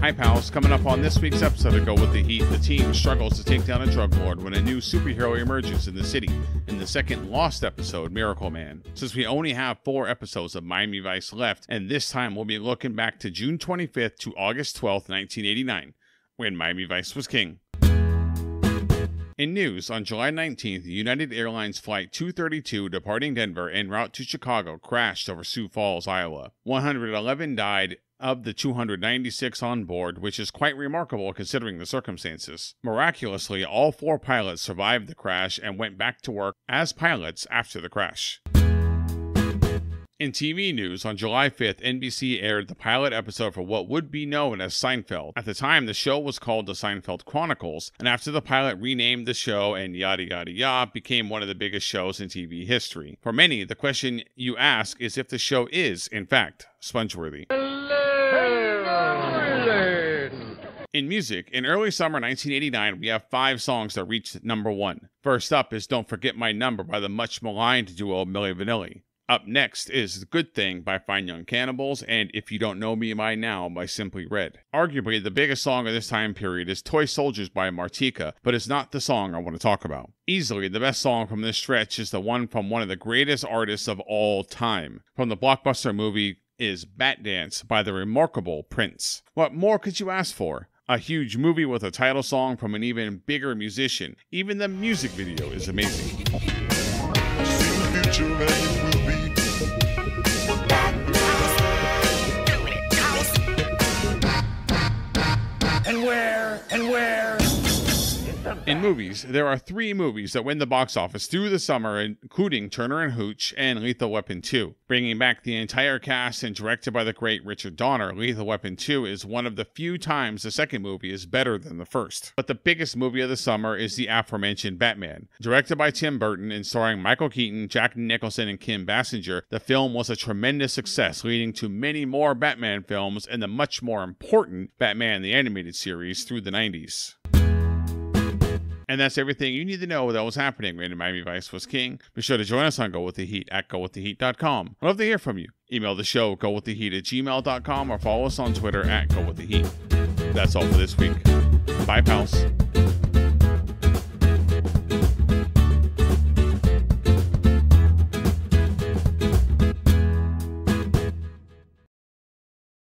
Hi pals, coming up on this week's episode of Go With The Heat, the team struggles to take down a drug lord when a new superhero emerges in the city in the second Lost episode, Miracle Man. Since we only have 4 episodes of Miami Vice left, and this time we'll be looking back to June 25th to August 12th, 1989, when Miami Vice was king. In news, on July 19th, United Airlines Flight 232 departing Denver en route to Chicago crashed over Sioux Falls, Iowa. 111 died of the 296 on board, which is quite remarkable considering the circumstances. Miraculously, all 4 pilots survived the crash and went back to work as pilots after the crash. In TV news, on July 5th, NBC aired the pilot episode for what would be known as Seinfeld. At the time, the show was called The Seinfeld Chronicles, and after the pilot renamed the show and yada yada yada, became one of the biggest shows in TV history. For many, the question you ask is if the show is, in fact, sponge-worthy. In music, in early summer 1989, we have 5 songs that reached number 1. First up is Don't Forget My Number by the much maligned duo Milli Vanilli. Up next is The Good Thing by Fine Young Cannibals and If You Don't Know Me by Now by Simply Red. Arguably, the biggest song of this time period is Toy Soldiers by Martika, but it's not the song I want to talk about. Easily, the best song from this stretch is the one from one of the greatest artists of all time. From the blockbuster movie is Batdance by the remarkable Prince. What more could you ask for? A huge movie with a title song from an even bigger musician. Even the music video is amazing. And where? In movies, there are 3 movies that win the box office through the summer, including Turner and Hooch and Lethal Weapon 2. Bringing back the entire cast and directed by the great Richard Donner, Lethal Weapon 2 is one of the few times the second movie is better than the first. But the biggest movie of the summer is the aforementioned Batman. Directed by Tim Burton and starring Michael Keaton, Jack Nicholson, and Kim Basinger, the film was a tremendous success, leading to many more Batman films and the much more important Batman the Animated Series through the 90s. And that's everything you need to know that was happening when Miami Vice was king. Be sure to join us on Go With The Heat at GoWithTheHeat.com. I'd love to hear from you. Email the show, gowiththeheat@gmail.com, or follow us on Twitter at GoWithTheHeat. That's all for this week. Bye, pals.